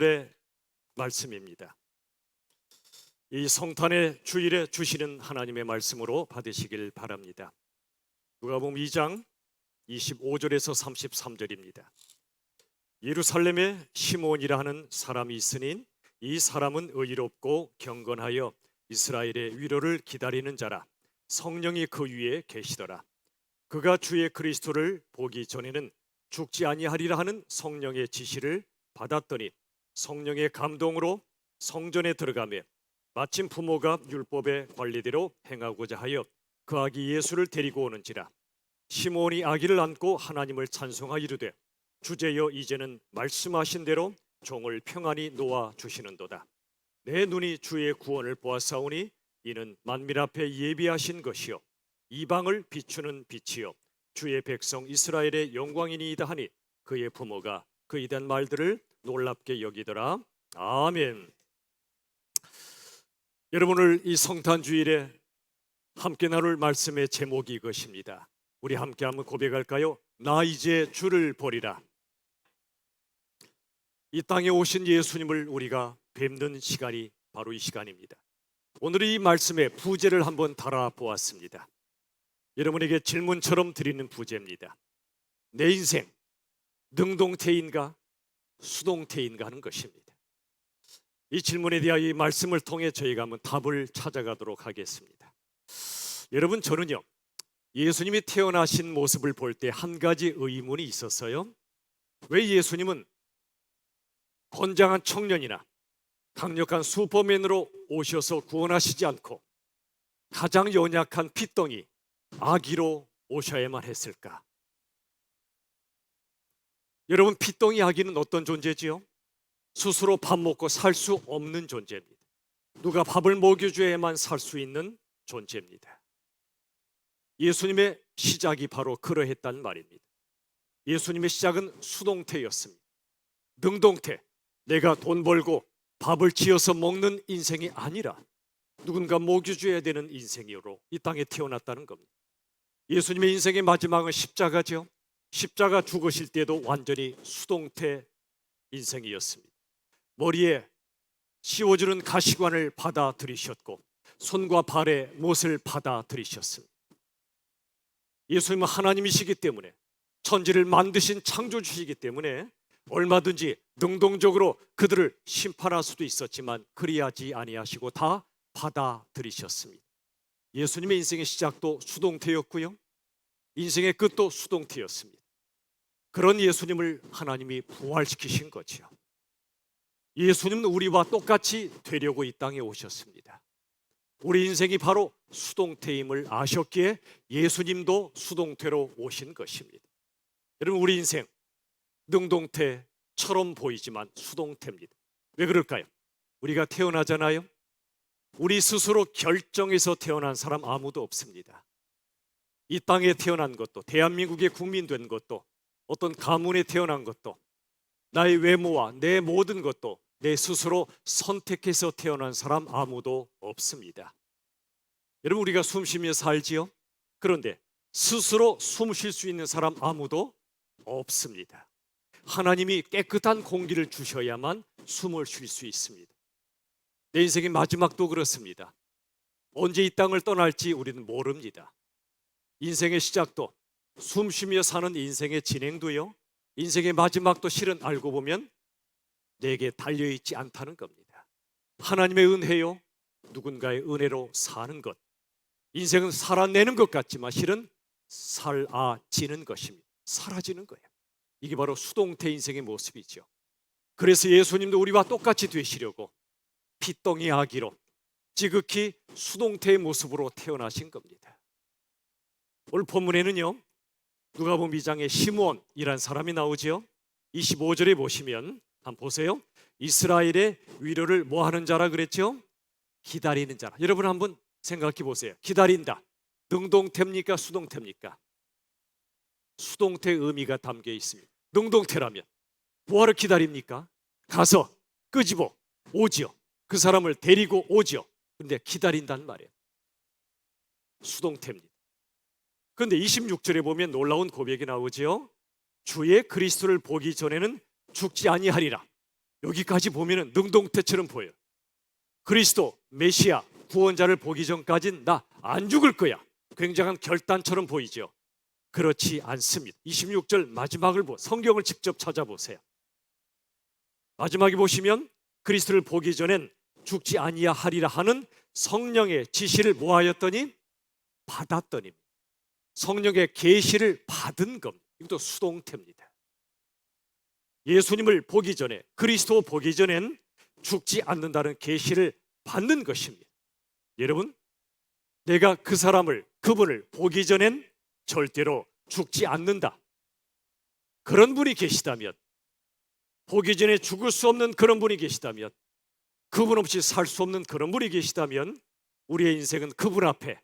의 말씀입니다. 이 성탄의 주일에 주시는 하나님의 말씀으로 받으시길 바랍니다. 누가복음 2장 25절에서 33절입니다. 예루살렘에 시몬이라 하는 사람이 있으니 이 사람은 의롭고 경건하여 이스라엘의 위로를 기다리는 자라. 성령이 그 위에 계시더라. 그가 주의 그리스도를 보기 전에는 죽지 아니하리라 하는 성령의 지시를 받았더니 성령의 감동으로 성전에 들어가며 마침 부모가 율법의 관리대로 행하고자 하여 그 아기 예수를 데리고 오는지라. 시몬이 아기를 안고 하나님을 찬송하여 이르되 주제여 이제는 말씀하신 대로 종을 평안히 놓아 주시는도다. 내 눈이 주의 구원을 보았사오니 이는 만민 앞에 예비하신 것이요 이방을 비추는 빛이요 주의 백성 이스라엘의 영광이니이다 하니 그의 부모가 그에 대한 말들을 놀랍게 여기더라. 아멘. 여러분을 이 성탄주일에 함께 나눌 말씀의 제목이 이것입니다. 우리 함께 한번 고백할까요? 나 이제 주를 보리라. 이 땅에 오신 예수님을 우리가 뵙는 시간이 바로 이 시간입니다. 오늘 이 말씀의 부제를 한번 달아보았습니다. 여러분에게 질문처럼 드리는 부제입니다. 내 인생 능동태인가 수동태인가 하는 것입니다. 이 질문에 대하여 이 말씀을 통해 저희가 한번 답을 찾아가도록 하겠습니다. 여러분, 저는요 예수님이 태어나신 모습을 볼 때 한 가지 의문이 있었어요. 왜 예수님은 건장한 청년이나 강력한 슈퍼맨으로 오셔서 구원하시지 않고 가장 연약한 핏덩이 아기로 오셔야만 했을까? 여러분, 핏덩이 아기는 어떤 존재지요? 스스로 밥 먹고 살 수 없는 존재입니다. 누가 밥을 먹여줘야만 살 수 있는 존재입니다. 예수님의 시작이 바로 그러했단 말입니다. 예수님의 시작은 수동태였습니다. 능동태, 내가 돈 벌고 밥을 지어서 먹는 인생이 아니라 누군가 먹여줘야 되는 인생으로 이 땅에 태어났다는 겁니다. 예수님의 인생의 마지막은 십자가죠. 십자가 죽으실 때도 완전히 수동태 인생이었습니다. 머리에 씌워주는 가시관을 받아들이셨고 손과 발에 못을 받아들이셨습니다. 예수님은 하나님이시기 때문에, 천지를 만드신 창조주시기 때문에 얼마든지 능동적으로 그들을 심판할 수도 있었지만 그리하지 아니하시고 다 받아들이셨습니다. 예수님의 인생의 시작도 수동태였고요, 인생의 끝도 수동태였습니다. 그런 예수님을 하나님이 부활시키신 거죠. 예수님은 우리와 똑같이 되려고 이 땅에 오셨습니다. 우리 인생이 바로 수동태임을 아셨기에 예수님도 수동태로 오신 것입니다. 여러분, 우리 인생 능동태처럼 보이지만 수동태입니다. 왜 그럴까요? 우리가 태어나잖아요. 우리 스스로 결정해서 태어난 사람 아무도 없습니다. 이 땅에 태어난 것도, 대한민국의 국민 된 것도, 어떤 가문에 태어난 것도, 나의 외모와 내 모든 것도 내 스스로 선택해서 태어난 사람 아무도 없습니다. 여러분, 우리가 숨 쉬며 살지요? 그런데 스스로 숨 쉴 수 있는 사람 아무도 없습니다. 하나님이 깨끗한 공기를 주셔야만 숨을 쉴 수 있습니다. 내 인생의 마지막도 그렇습니다. 언제 이 땅을 떠날지 우리는 모릅니다. 인생의 시작도, 숨 쉬며 사는 인생의 진행도요, 인생의 마지막도 실은 알고 보면 내게 달려있지 않다는 겁니다. 하나님의 은혜요, 누군가의 은혜로 사는 것. 인생은 살아내는 것 같지만 실은 사라지는 것입니다. 사라지는 거예요. 이게 바로 수동태 인생의 모습이죠. 그래서 예수님도 우리와 똑같이 되시려고 핏덩이 아기로 지극히 수동태의 모습으로 태어나신 겁니다. 오늘 본문에는요 누가복음 2장에 시몬이란 사람이 나오죠. 25절에 보시면 한번 보세요. 이스라엘의 위로를 뭐 하는 자라 그랬죠? 기다리는 자라. 여러분 한번 생각해 보세요. 기다린다, 능동태입니까 수동태입니까? 수동태 의미가 담겨 있습니다. 능동태라면 뭐하러 기다립니까? 가서 끄집어 오지요. 그 사람을 데리고 오지요. 그런데 기다린다는 말이에요. 수동태입니다. 그런데 26절에 보면 놀라운 고백이 나오지요. 주의 그리스도를 보기 전에는 죽지 아니하리라. 여기까지 보면 능동태처럼 보여요. 그리스도 메시아 구원자를 보기 전까진 나 안 죽을 거야. 굉장한 결단처럼 보이죠. 그렇지 않습니다. 26절 마지막을 성경을 직접 찾아보세요. 마지막에 보시면 그리스도를 보기 전엔 죽지 아니하리라 하는 성령의 지시를 뭐하였더니 받았더니, 성령의 계시를 받은 겁니다. 이것도 수동태입니다. 예수님을 보기 전에, 그리스도 보기 전엔 죽지 않는다는 계시를 받는 것입니다. 여러분, 내가 그 사람을, 그분을 보기 전엔 절대로 죽지 않는다, 그런 분이 계시다면, 보기 전에 죽을 수 없는 그런 분이 계시다면, 그분 없이 살 수 없는 그런 분이 계시다면 우리의 인생은 그분 앞에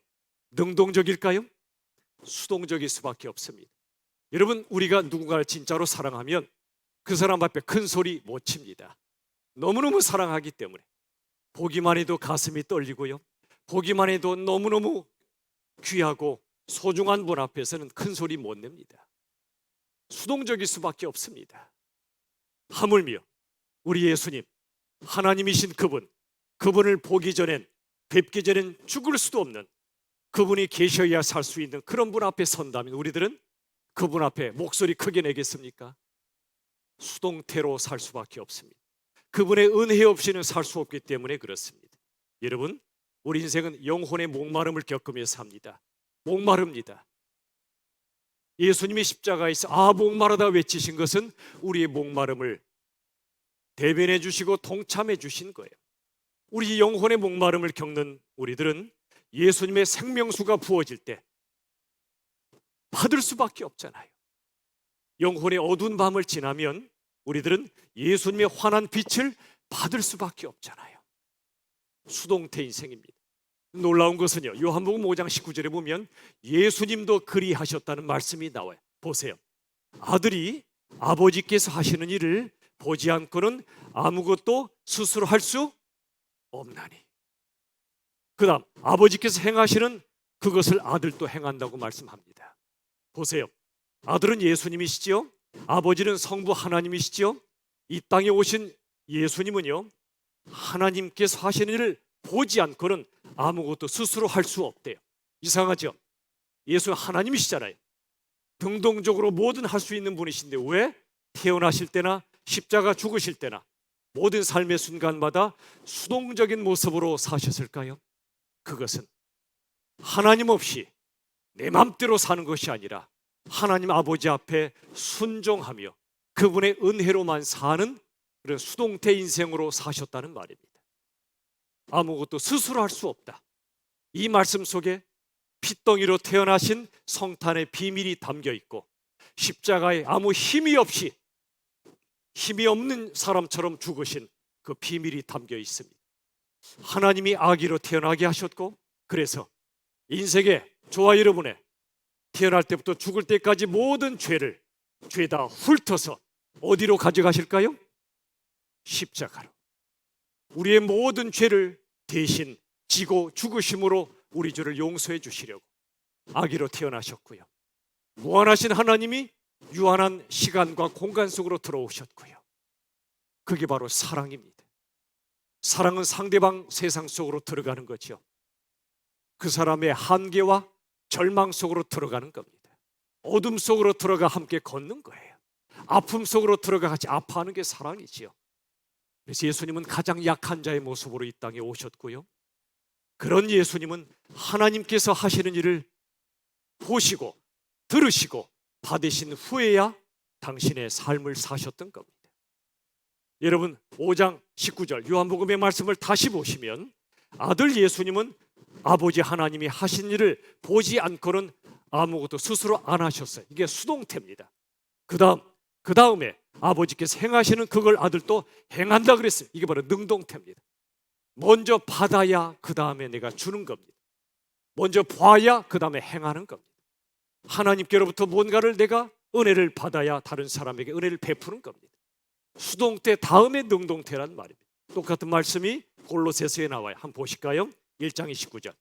능동적일까요? 수동적일 수밖에 없습니다. 여러분, 우리가 누군가를 진짜로 사랑하면 그 사람 앞에 큰 소리 못 칩니다. 너무너무 사랑하기 때문에. 보기만 해도 가슴이 떨리고요, 보기만 해도 너무너무 귀하고 소중한 분 앞에서는 큰 소리 못 냅니다. 수동적일 수밖에 없습니다. 하물며 우리 예수님, 하나님이신 그분, 그분을 보기 전엔, 뵙기 전엔 죽을 수도 없는 그분이 계셔야 살 수 있는 그런 분 앞에 선다면 우리들은 그분 앞에 목소리 크게 내겠습니까? 수동태로 살 수밖에 없습니다. 그분의 은혜 없이는 살 수 없기 때문에 그렇습니다. 여러분, 우리 인생은 영혼의 목마름을 겪으며 삽니다. 목마릅니다. 예수님이 십자가에서 목마르다 외치신 것은 우리의 목마름을 대변해 주시고 동참해 주신 거예요. 우리 영혼의 목마름을 겪는 우리들은 예수님의 생명수가 부어질 때 받을 수밖에 없잖아요. 영혼의 어두운 밤을 지나면 우리들은 예수님의 환한 빛을 받을 수밖에 없잖아요. 수동태 인생입니다. 놀라운 것은요, 요한복음 5장 19절에 보면 예수님도 그리하셨다는 말씀이 나와요. 보세요. 아들이 아버지께서 하시는 일을 보지 않고는 아무것도 스스로 할 수 없나니. 그 다음 아버지께서 행하시는 그것을 아들도 행한다고 말씀합니다. 보세요. 아들은 예수님이시지요, 아버지는 성부 하나님이시지요. 이 땅에 오신 예수님은요, 하나님께서 하시는 일을 보지 않고는 아무것도 스스로 할 수 없대요. 이상하죠? 예수 하나님이시잖아요. 능동적으로 뭐든 할 수 있는 분이신데 왜 태어나실 때나 십자가 죽으실 때나 모든 삶의 순간마다 수동적인 모습으로 사셨을까요? 그것은 하나님 없이 내 맘대로 사는 것이 아니라 하나님 아버지 앞에 순종하며 그분의 은혜로만 사는 그런 수동태 인생으로 사셨다는 말입니다. 아무것도 스스로 할 수 없다. 이 말씀 속에 핏덩이로 태어나신 성탄의 비밀이 담겨 있고, 십자가에 아무 힘이 없이, 힘이 없는 사람처럼 죽으신 그 비밀이 담겨 있습니다. 하나님이 아기로 태어나게 하셨고, 그래서 인생에 저와 여러분의 태어날 때부터 죽을 때까지 모든 죄를 죄다 훑어서 어디로 가져가실까요? 십자가로. 우리의 모든 죄를 대신 지고 죽으심으로 우리 죄를 용서해 주시려고 아기로 태어나셨고요, 무한하신 하나님이 유한한 시간과 공간 속으로 들어오셨고요. 그게 바로 사랑입니다. 사랑은 상대방 세상 속으로 들어가는 거죠. 그 사람의 한계와 절망 속으로 들어가는 겁니다. 어둠 속으로 들어가 함께 걷는 거예요. 아픔 속으로 들어가 같이 아파하는 게 사랑이지요. 그래서 예수님은 가장 약한 자의 모습으로 이 땅에 오셨고요, 그런 예수님은 하나님께서 하시는 일을 보시고 들으시고 받으신 후에야 당신의 삶을 사셨던 겁니다. 여러분, 5장 19절 요한복음의 말씀을 다시 보시면 아들 예수님은 아버지 하나님이 하신 일을 보지 않고는 아무것도 스스로 안 하셨어요. 이게 수동태입니다. 그 다음에 아버지께서 행하시는 그걸 아들도 행한다 그랬어요. 이게 바로 능동태입니다. 먼저 받아야 그 다음에 내가 주는 겁니다. 먼저 봐야 그 다음에 행하는 겁니다. 하나님께로부터 뭔가를 내가 은혜를 받아야 다른 사람에게 은혜를 베푸는 겁니다. 수동태 다음에 능동태란 말입니다. 똑같은 말씀이 골로새서에 나와요. 한번 보실까요? 1장 29절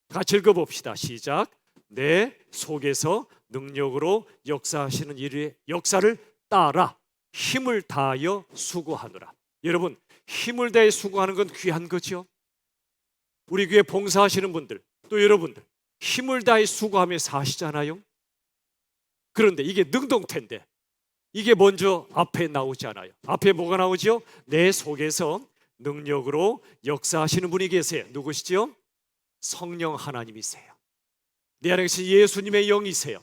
같이 읽어봅시다. 시작. 내 속에서 능력으로 역사하시는 일의 역사를 따라 힘을 다하여 수고하노라. 여러분, 힘을 다해 수고하는 건 귀한 거죠. 우리 교회 봉사하시는 분들, 또 여러분들 힘을 다해 수고하며 사시잖아요. 그런데 이게 능동태인데 이게 먼저 앞에 나오지 않아요. 앞에 뭐가 나오죠? 내 속에서 능력으로 역사하시는 분이 계세요. 누구시죠? 성령 하나님이세요. 내 안에 계신 예수님의 영이세요.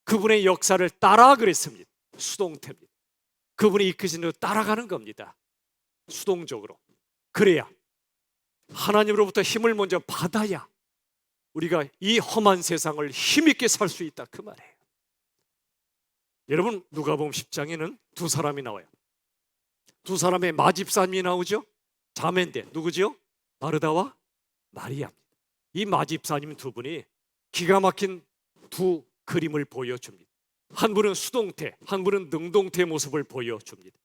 그분의 역사를 따라 그랬습니다. 수동태입니다. 그분이 이끄시는 대로 따라가는 겁니다. 수동적으로. 그래야 하나님으로부터 힘을 먼저 받아야 우리가 이 험한 세상을 힘있게 살 수 있다 그 말이에요. 여러분, 누가복음 10장에는 두 사람이 나와요. 두 사람의 마집사님이 나오죠. 자매인데 누구죠? 마르다와 마리아. 이 마집사님 두 분이 기가 막힌 두 그림을 보여줍니다. 한 분은 수동태, 한 분은 능동태의 모습을 보여줍니다.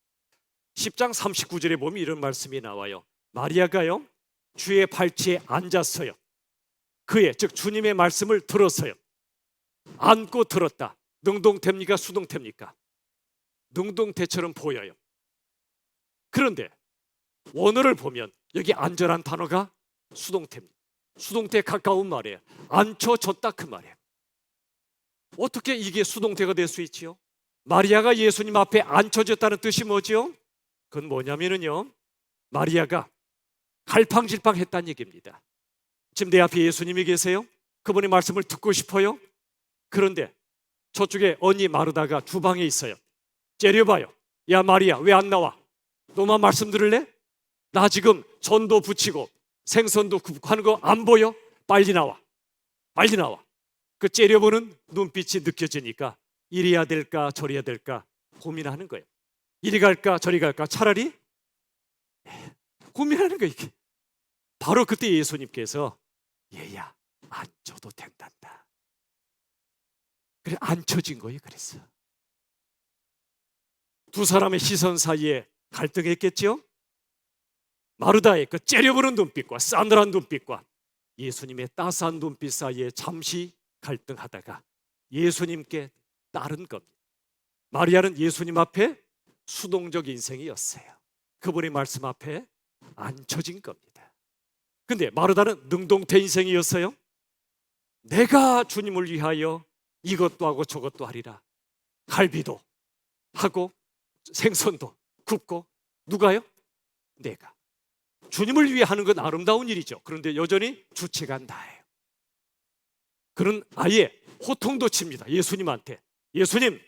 10장 39절에 보면 이런 말씀이 나와요. 마리아가요 주의 발치에 앉았어요. 그의 즉 주님의 말씀을 들었어요. 앉고 들었다. 능동태입니까? 수동태입니까? 능동태처럼 보여요. 그런데 원어를 보면 여기 앉으란 단어가 수동태입니다. 수동태에 가까운 말이에요. 앉혀졌다 그 말이에요. 어떻게 이게 수동태가 될 수 있지요? 마리아가 예수님 앞에 앉혀졌다는 뜻이 뭐죠? 그건 뭐냐면요, 마리아가 갈팡질팡했다는 얘기입니다. 지금 내 앞에 예수님이 계세요. 그분의 말씀을 듣고 싶어요. 그런데 저쪽에 언니 마르다가 주방에 있어요. 째려봐요. 야 마리아, 왜 안 나와? 너만 말씀 들을래? 나 지금 전도 붙이고 생선도 굽고 하는 거 안 보여? 빨리 나와. 빨리 나와. 그 째려보는 눈빛이 느껴지니까 이리야 될까 저리야 될까 고민하는 거예요. 이리 갈까 저리 갈까, 차라리 고민하는 거예요. 이게 바로 그때 예수님께서 얘야 앉혀도 된단다. 그래 앉혀진 거예요. 그래서 두 사람의 시선 사이에 갈등했겠죠. 마르다의 그 째려보는 눈빛과 싸늘한 눈빛과 예수님의 따스한 눈빛 사이에 잠시 갈등하다가 예수님께 따른 겁니다. 마리아는 예수님 앞에 수동적 인생이었어요. 그분의 말씀 앞에 앉혀진 겁니다. 근데 마르다는 능동태 인생이었어요. 내가 주님을 위하여 이것도 하고 저것도 하리라. 갈비도 하고 생선도 굽고. 누가요? 내가. 주님을 위해 하는 건 아름다운 일이죠. 그런데 여전히 주체가 나예요. 그는 아예 호통도 칩니다. 예수님한테. 예수님,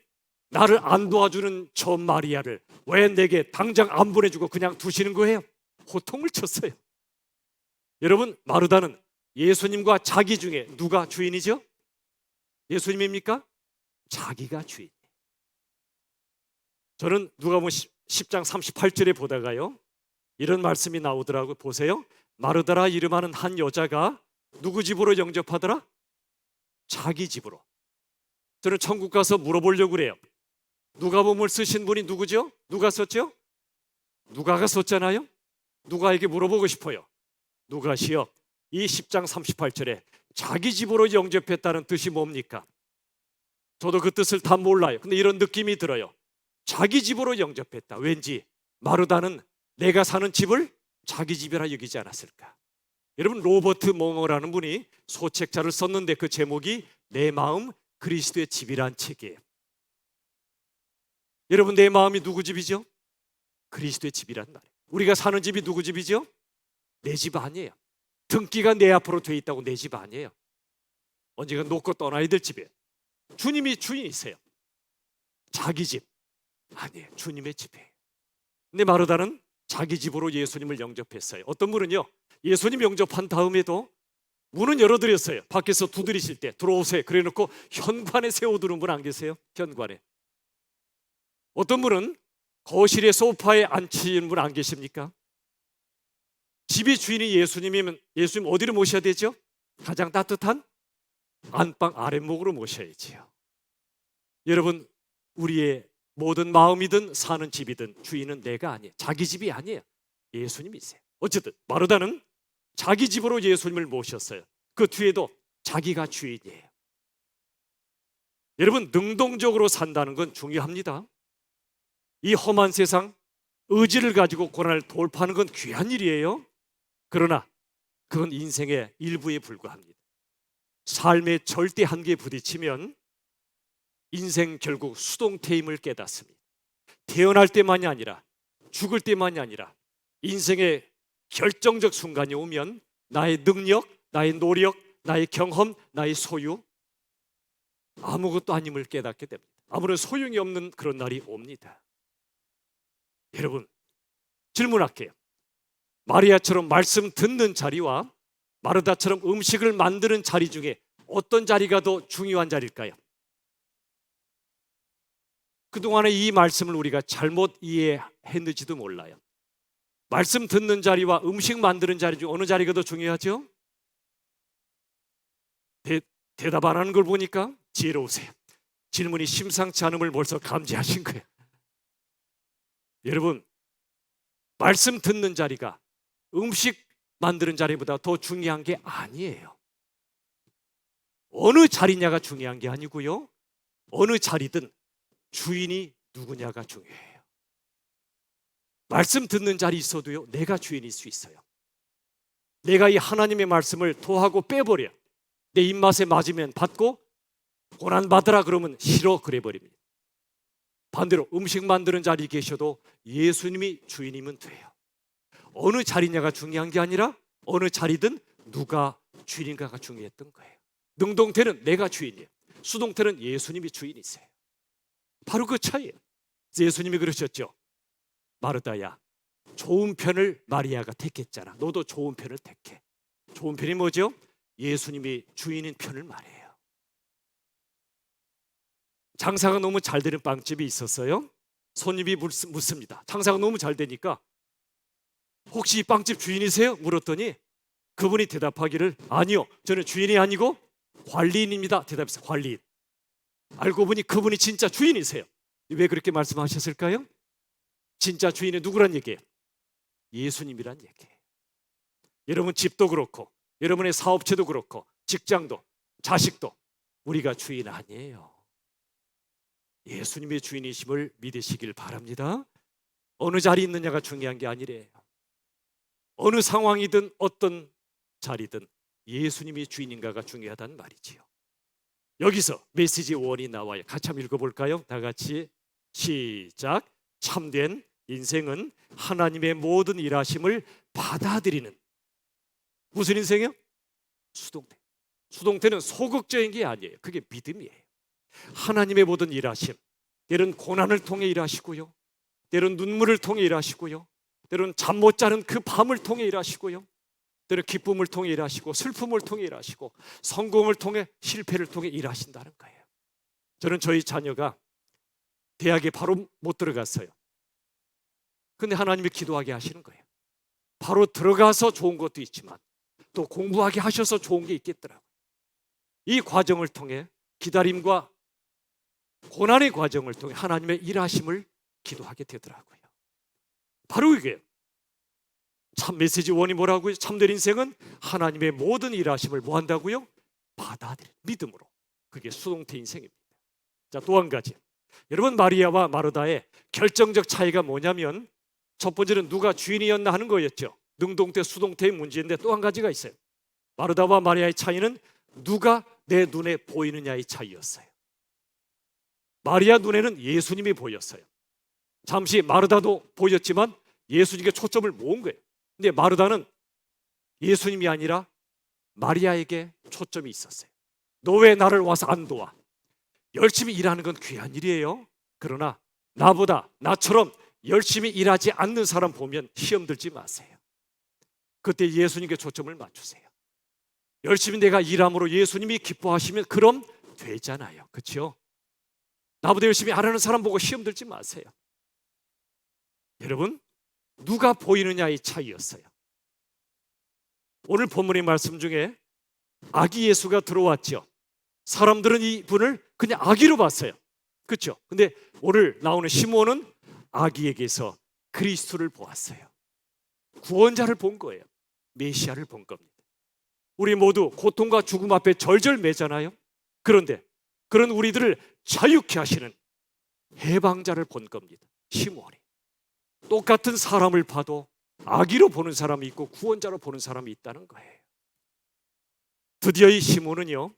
나를 안 도와주는 저 마리아를 왜 내게 당장 안 보내주고 그냥 두시는 거예요? 호통을 쳤어요. 여러분, 마르다는 예수님과 자기 중에 누가 주인이죠? 예수님입니까? 자기가 주인. 저는 누가복음 10장 38절에 보다가요 이런 말씀이 나오더라고요. 보세요. 마르다라 이름하는 한 여자가 누구 집으로 영접하더라? 자기 집으로. 저는 천국 가서 물어보려고 그래요. 누가복음을 쓰신 분이 누구죠? 누가 썼죠? 누가가 썼잖아요. 누가에게 물어보고 싶어요. 누가시여, 이 10장 38절에 자기 집으로 영접했다는 뜻이 뭡니까? 저도 그 뜻을 다 몰라요. 근데 이런 느낌이 들어요. 자기 집으로 영접했다. 왠지 마르다는 내가 사는 집을 자기 집이라 여기지 않았을까? 여러분, 로버트 모어라는 분이 소책자를 썼는데 그 제목이 내 마음 그리스도의 집이란 책이에요. 여러분, 내 마음이 누구 집이죠? 그리스도의 집이란 말이에요. 우리가 사는 집이 누구 집이죠? 내 집 아니에요. 등기가 내 앞으로 돼 있다고 내 집 아니에요. 언젠가 놓고 떠나야 될 집이에요. 주님이 주인이세요. 자기 집 아니에요. 주님의 집이에요. 근데 마르다는 자기 집으로 예수님을 영접했어요. 어떤 분은요, 예수님 영접한 다음에도 문은 열어드렸어요. 밖에서 두드리실 때 들어오세요 그래놓고 현관에 세워두는 분 안 계세요? 현관에. 어떤 분은 거실에 소파에 앉히는 분 안 계십니까? 집이 주인이 예수님이면 예수님 어디로 모셔야 되죠? 가장 따뜻한 안방 아랫목으로 모셔야지요. 여러분, 우리의 모든 마음이든 사는 집이든 주인은 내가 아니에요. 자기 집이 아니에요. 예수님이세요. 어쨌든 마르다는 자기 집으로 예수님을 모셨어요. 그 뒤에도 자기가 주인이에요. 여러분, 능동적으로 산다는 건 중요합니다. 이 험한 세상, 의지를 가지고 고난을 돌파하는 건 귀한 일이에요. 그러나 그건 인생의 일부에 불과합니다. 삶의 절대 한계에 부딪히면 인생 결국 수동태임을 깨닫습니다. 태어날 때만이 아니라 죽을 때만이 아니라 인생의 결정적 순간이 오면 나의 능력, 나의 노력, 나의 경험, 나의 소유 아무것도 아님을 깨닫게 됩니다. 아무런 소용이 없는 그런 날이 옵니다. 여러분, 질문할게요. 마리아처럼 말씀 듣는 자리와 마르다처럼 음식을 만드는 자리 중에 어떤 자리가 더 중요한 자리일까요? 그동안에 이 말씀을 우리가 잘못 이해했는지도 몰라요. 말씀 듣는 자리와 음식 만드는 자리 중 어느 자리가 더 중요하죠? 대답 안 하는 걸 보니까 지혜로우세요. 질문이 심상치 않음을 벌써 감지하신 거예요. 여러분, 말씀 듣는 자리가 음식 만드는 자리보다 더 중요한 게 아니에요. 어느 자리냐가 중요한 게 아니고요. 어느 자리든 주인이 누구냐가 중요해요. 말씀 듣는 자리 있어도요, 내가 주인일 수 있어요. 내가 이 하나님의 말씀을 토하고 빼버려 내 입맛에 맞으면 받고 고난 받으라 그러면 싫어 그래 버립니다. 반대로 음식 만드는 자리에 계셔도 예수님이 주인이면 돼요. 어느 자리냐가 중요한 게 아니라 어느 자리든 누가 주인인가가 중요했던 거예요. 능동태는 내가 주인이에요. 수동태는 예수님이 주인이세요. 바로 그 차이예요. 예수님이 그러셨죠. 마르다야, 좋은 편을 마리아가 택했잖아. 너도 좋은 편을 택해. 좋은 편이 뭐죠? 예수님이 주인인 편을 말해요. 장사가 너무 잘 되는 빵집이 있었어요. 손님이 묻습니다. 장사가 너무 잘 되니까 혹시 이 빵집 주인이세요? 물었더니 그분이 대답하기를 아니요, 저는 주인이 아니고 관리인입니다. 대답했어요. 관리인. 알고 보니 그분이 진짜 주인이세요. 왜 그렇게 말씀하셨을까요? 진짜 주인이 누구란 얘기예요? 예수님이란 얘기예요. 여러분 집도 그렇고 여러분의 사업체도 그렇고 직장도 자식도 우리가 주인 아니에요. 예수님의 주인이심을 믿으시길 바랍니다. 어느 자리에 있느냐가 중요한 게 아니래요. 어느 상황이든 어떤 자리든 예수님이 주인인가가 중요하단 말이지요. 여기서 메시지 1이 나와요. 같이 한번 읽어볼까요? 다 같이 시작. 참된 인생은 하나님의 모든 일하심을 받아들이는 무슨 인생이요? 수동태. 수동태는 소극적인 게 아니에요. 그게 믿음이에요. 하나님의 모든 일하심, 때론 고난을 통해 일하시고요, 때론 눈물을 통해 일하시고요, 때론 잠 못 자는 그 밤을 통해 일하시고요, 때론 기쁨을 통해 일하시고 슬픔을 통해 일하시고 성공을 통해 실패를 통해 일하신다는 거예요. 저는 저희 자녀가 대학에 바로 못 들어갔어요. 근데 하나님이 기도하게 하시는 거예요. 바로 들어가서 좋은 것도 있지만 또 공부하게 하셔서 좋은 게 있겠더라고요. 이 과정을 통해 기다림과 고난의 과정을 통해 하나님의 일하심을 기도하게 되더라고요. 바로 이게 참 메시지 1이 뭐라고요? 참된 인생은 하나님의 모든 일하심을 뭐 한다고요? 받아들여 믿음으로. 그게 수동태 인생입니다. 자, 또 한 가지. 여러분, 마리아와 마르다의 결정적 차이가 뭐냐면 첫 번째는 누가 주인이었나 하는 거였죠. 능동태, 수동태의 문제인데 또 한 가지가 있어요. 마르다와 마리아의 차이는 누가 내 눈에 보이느냐의 차이였어요. 마리아 눈에는 예수님이 보였어요. 잠시 마르다도 보였지만 예수님께 초점을 모은 거예요. 근데 마르다는 예수님이 아니라 마리아에게 초점이 있었어요. 너 왜 나를 와서 안 도와? 열심히 일하는 건 귀한 일이에요. 그러나 나처럼 열심히 일하지 않는 사람 보면 시험 들지 마세요. 그때 예수님께 초점을 맞추세요. 열심히 내가 일함으로 예수님이 기뻐하시면 그럼 되잖아요. 그렇죠? 나보다 열심히 안 하는 사람 보고 시험 들지 마세요. 여러분, 누가 보이느냐의 차이였어요. 오늘 본문의 말씀 중에 아기 예수가 들어왔죠. 사람들은 이분을 그냥 아기로 봤어요. 그렇죠? 근데 오늘 나오는 시몬은 아기에게서 그리스도를 보았어요. 구원자를 본 거예요. 메시아를 본 겁니다. 우리 모두 고통과 죽음 앞에 절절매잖아요. 그런데 그런 우리들을 자유케 하시는 해방자를 본 겁니다. 시몬이. 똑같은 사람을 봐도 악의로 보는 사람이 있고 구원자로 보는 사람이 있다는 거예요. 드디어 이 시몬은요,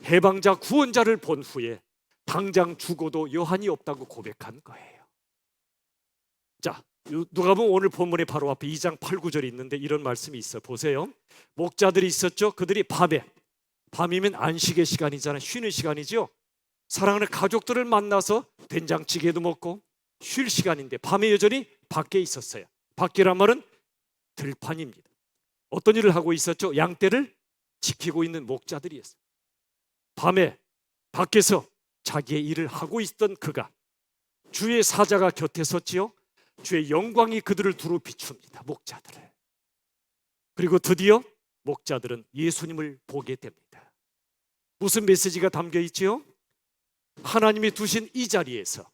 해방자 구원자를 본 후에 당장 죽어도 여한이 없다고 고백한 거예요. 자, 누가복음 오늘 본문의 바로 앞에 2장 8, 9절이 있는데 이런 말씀이 있어요. 보세요. 목자들이 있었죠. 그들이 밤이면 안식의 시간이잖아요. 쉬는 시간이죠. 사랑하는 가족들을 만나서 된장찌개도 먹고 쉴 시간인데 밤에 여전히 밖에 있었어요. 밖이란 말은 들판입니다. 어떤 일을 하고 있었죠? 양떼를 지키고 있는 목자들이었어요. 밤에 밖에서 자기의 일을 하고 있던 그가 주의 사자가 곁에 섰지요. 주의 영광이 그들을 두루 비춥니다. 목자들을. 그리고 드디어 목자들은 예수님을 보게 됩니다. 무슨 메시지가 담겨 있지요? 하나님이 두신 이 자리에서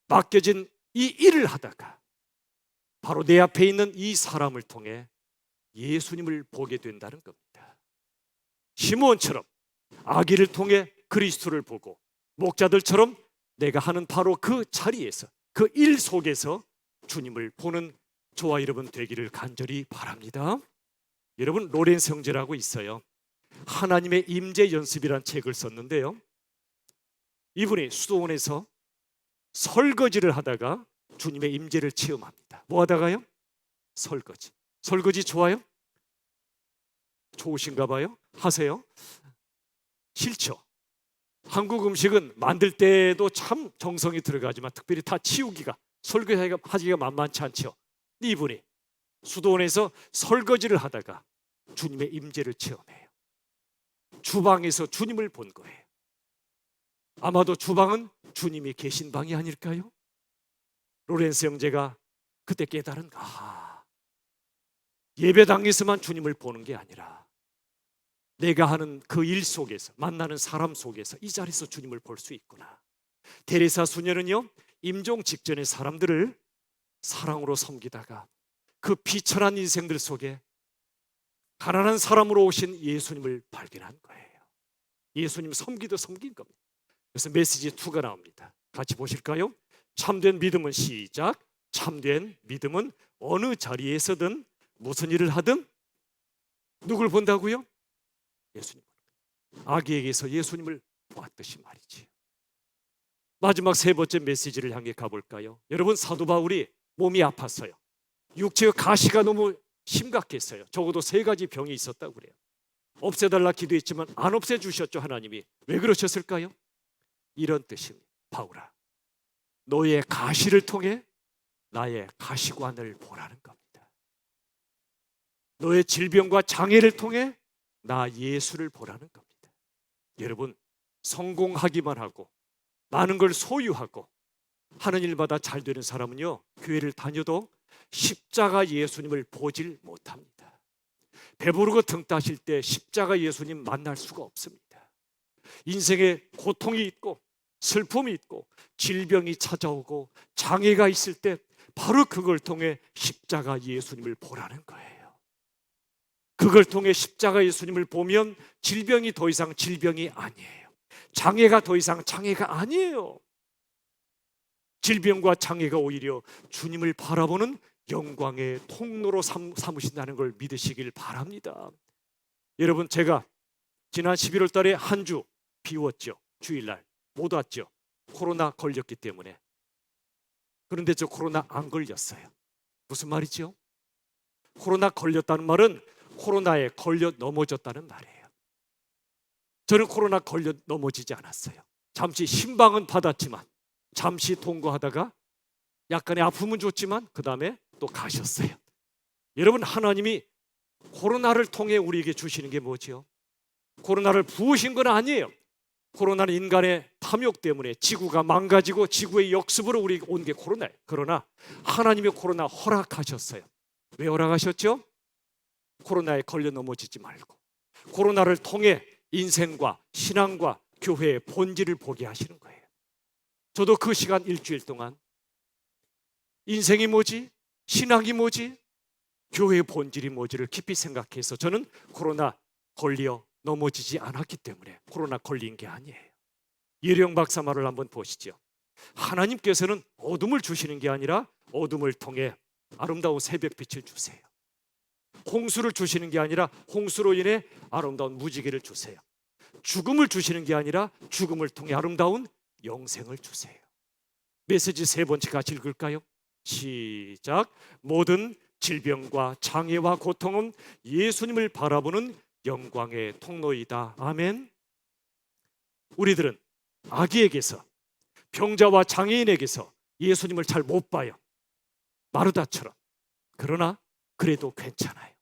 맡겨진 이 일을 하다가 바로 내 앞에 있는 이 사람을 통해 예수님을 보게 된다는 겁니다. 시므온처럼 아기를 통해 그리스도를 보고 목자들처럼 내가 하는 바로 그 자리에서 그 일 속에서 주님을 보는 저와 여러분 되기를 간절히 바랍니다. 여러분, 로렌스 형제라고 있어요. 하나님의 임재 연습이란 책을 썼는데요, 이분이 수도원에서 설거지를 하다가 주님의 임재를 체험합니다. 뭐 하다가요? 설거지 좋아요? 좋으신가 봐요? 하세요? 싫죠? 한국 음식은 만들 때도 참 정성이 들어가지만 특별히 다 치우기가, 설거지하기가 만만치 않죠. 이분이 수도원에서 설거지를 하다가 주님의 임재를 체험해요. 주방에서 주님을 본 거예요. 아마도 주방은 주님이 계신 방이 아닐까요? 로렌스 형제가 그때 깨달은, 예배당에서만 주님을 보는 게 아니라 내가 하는 그 일 속에서, 만나는 사람 속에서 이 자리에서 주님을 볼 수 있구나. 데레사 수녀는요, 임종 직전에 사람들을 사랑으로 섬기다가 그 비천한 인생들 속에 가난한 사람으로 오신 예수님을 발견한 거예요. 예수님 섬긴 겁니다. 그래서 메시지 2가 나옵니다. 같이 보실까요? 참된 믿음은 시작. 참된 믿음은 어느 자리에서든 무슨 일을 하든 누굴 본다고요? 예수님. 아기에게서 예수님을 보았듯이 말이지. 마지막 3번째 메시지를 향해 가볼까요? 여러분, 사도 바울이 몸이 아팠어요. 육체의 가시가 너무 심각했어요. 적어도 3가지 병이 있었다고 그래요. 없애달라 기도했지만 안 없애주셨죠. 하나님이. 왜 그러셨을까요? 이런 뜻입니다. 바울아, 너의 가시를 통해 나의 가시관을 보라는 겁니다. 너의 질병과 장애를 통해 나 예수를 보라는 겁니다. 여러분, 성공하기만 하고 많은 걸 소유하고 하는 일마다 잘 되는 사람은요, 교회를 다녀도 십자가 예수님을 보질 못합니다. 배부르고 등 따실 때 십자가 예수님 만날 수가 없습니다. 인생에 고통이 있고 슬픔이 있고 질병이 찾아오고 장애가 있을 때 바로 그걸 통해 십자가 예수님을 보라는 거예요. 그걸 통해 십자가 예수님을 보면 질병이 더 이상 질병이 아니에요. 장애가 더 이상 장애가 아니에요. 질병과 장애가 오히려 주님을 바라보는 영광의 통로로 삼으신다는 걸 믿으시길 바랍니다. 여러분, 제가 지난 11월 달에 한 주 비웠죠. 주일날 못 왔죠. 코로나 걸렸기 때문에. 그런데 저 코로나 안 걸렸어요. 무슨 말이죠? 코로나 걸렸다는 말은 코로나에 걸려 넘어졌다는 말이에요. 저는 코로나 걸려 넘어지지 않았어요. 잠시 신방은 받았지만 잠시 통과하다가 약간의 아픔은 줬지만 그 다음에 또 가셨어요. 여러분, 하나님이 코로나를 통해 우리에게 주시는 게 뭐죠? 코로나를 부으신 건 아니에요. 코로나는 인간의 탐욕 때문에 지구가 망가지고 지구의 역습으로 우리에게 온 게 코로나예요. 그러나 하나님이 코로나 허락하셨어요. 왜 허락하셨죠? 코로나에 걸려 넘어지지 말고 코로나를 통해 인생과 신앙과 교회의 본질을 보게 하시는 거예요. 저도 그 시간 일주일 동안 인생이 뭐지? 신앙이 뭐지? 교회의 본질이 뭐지를 깊이 생각해서 저는 코로나 걸려 넘어지지 않았기 때문에 코로나 걸린 게 아니에요. 예령 박사 말을 한번 보시죠. 하나님께서는 어둠을 주시는 게 아니라 어둠을 통해 아름다운 새벽빛을 주세요. 홍수를 주시는 게 아니라 홍수로 인해 아름다운 무지개를 주세요. 죽음을 주시는 게 아니라 죽음을 통해 아름다운 영생을 주세요. 메시지 세 번째 같이 읽을까요? 시작. 모든 질병과 장애와 고통은 예수님을 바라보는 영광의 통로이다. 아멘. 우리들은 아기에게서, 병자와 장애인에게서 예수님을 잘 못 봐요. 마르다처럼. 그러나 그래도 괜찮아요.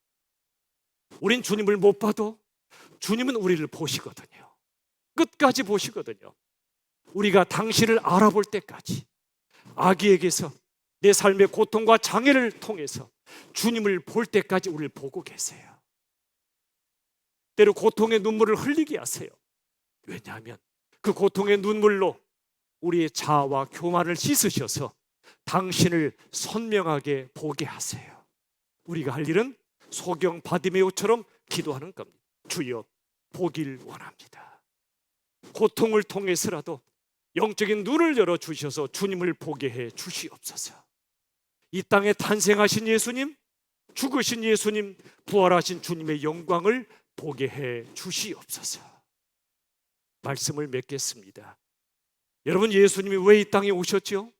우린 주님을 못 봐도 주님은 우리를 보시거든요. 끝까지 보시거든요. 우리가 당신을 알아볼 때까지, 아기에게서 내 삶의 고통과 장애를 통해서 주님을 볼 때까지 우리를 보고 계세요. 때로 고통의 눈물을 흘리게 하세요. 왜냐하면 그 고통의 눈물로 우리의 자아와 교만을 씻으셔서 당신을 선명하게 보게 하세요. 우리가 할 일은 소경 바디메오처럼 기도하는 겁니다. 주여, 보길 원합니다. 고통을 통해서라도 영적인 눈을 열어주셔서 주님을 보게 해 주시옵소서. 이 땅에 탄생하신 예수님, 죽으신 예수님, 부활하신 주님의 영광을 보게 해 주시옵소서. 말씀을 맺겠습니다. 여러분, 예수님이 왜 이 땅에 오셨죠?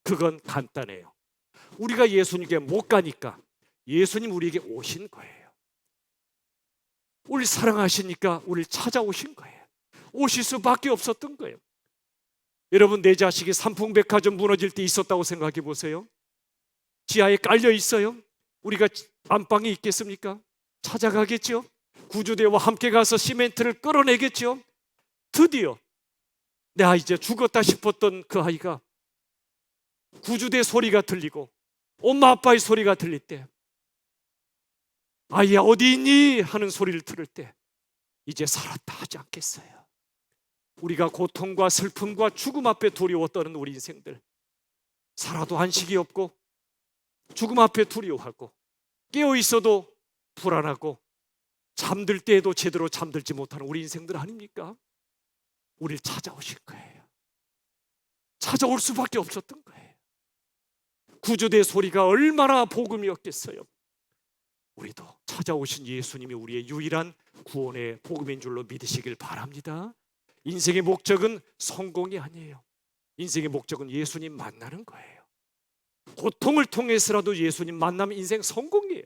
그건 간단해요. 우리가 예수님께 못 가니까 예수님 우리에게 오신 거예요. 우리 사랑하시니까 우리를 찾아오신 거예요. 오실 수밖에 없었던 거예요. 여러분, 내 자식이 삼풍백화점 무너질 때 있었다고 생각해 보세요. 지하에 깔려 있어요. 우리가 안방에 있겠습니까? 찾아가겠죠. 구조대와 함께 가서 시멘트를 끌어내겠죠. 드디어 내가 이제 죽었다 싶었던 그 아이가 구조대 소리가 들리고 엄마 아빠의 소리가 들릴 때, 아이야 어디 있니? 하는 소리를 들을 때 이제 살았다 하지 않겠어요? 우리가 고통과 슬픔과 죽음 앞에 두려워 떠는 우리 인생들, 살아도 안식이 없고 죽음 앞에 두려워하고 깨어 있어도 불안하고 잠들 때에도 제대로 잠들지 못하는 우리 인생들 아닙니까? 우리를 찾아오실 거예요. 찾아올 수밖에 없었던 거예요. 구조대 소리가 얼마나 복음이었겠어요. 우리도 찾아오신 예수님이 우리의 유일한 구원의 복음인 줄로 믿으시길 바랍니다. 인생의 목적은 성공이 아니에요. 인생의 목적은 예수님 만나는 거예요. 고통을 통해서라도 예수님 만나면 인생 성공이에요.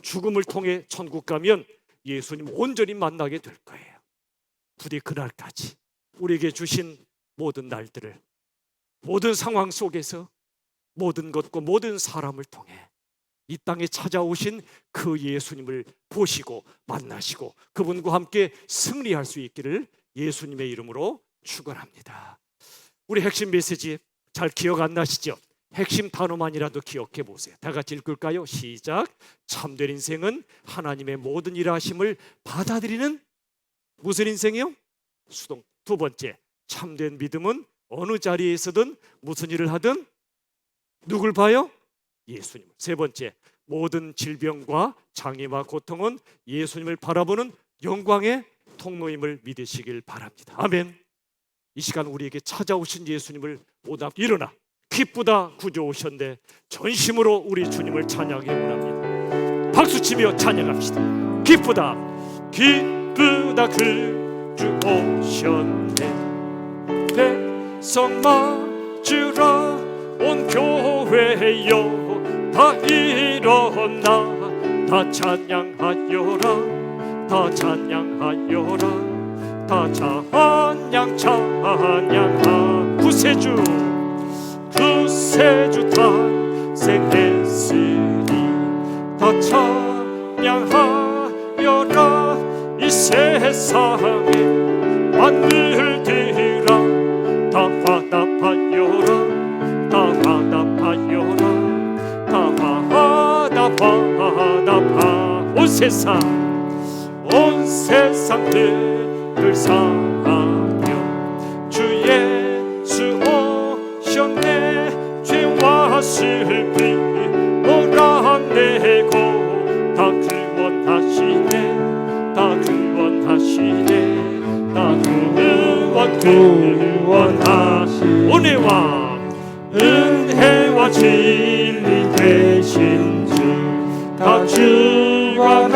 죽음을 통해 천국 가면 예수님 온전히 만나게 될 거예요. 부디 그날까지 우리에게 주신 모든 날들을, 모든 상황 속에서 모든 것과 모든 사람을 통해 이 땅에 찾아오신 그 예수님을 보시고 만나시고 그분과 함께 승리할 수 있기를 예수님의 이름으로 축원합니다. 우리 핵심 메시지 잘 기억 안 나시죠? 핵심 단어만이라도 기억해 보세요. 다 같이 읽을까요? 시작. 참된 인생은 하나님의 모든 일하심을 받아들이는 무슨 인생이요? 수동. 두 번째, 참된 믿음은 어느 자리에서든 무슨 일을 하든 누굴 봐요? 예수님. 세 번째, 모든 질병과 장애와 고통은 예수님을 바라보는 영광의 통로임을 믿으시길 바랍니다. 아멘. 이 시간 우리에게 찾아오신 예수님을 보다 일어나 기쁘다 구주 오셨네 전심으로 우리 주님을 찬양해 원합니다. 박수치며 찬양합시다. 기쁘다 기쁘다 구주 오셨네 백성 맞으라 온 교회여 다 일어나 다 찬양하여라 다 찬양하여라 다 찬양 구세주 탄생했으니 다 찬양하여라 이 세상에 만물들아 다 화답하여라 다 화답하여라 다 화답하 온 세상들을 사하며 주 예수 오셨네 죄와 슬픔 몰아내고 다 구원하시네 다 구원하시네 다 구원하시네 다 주가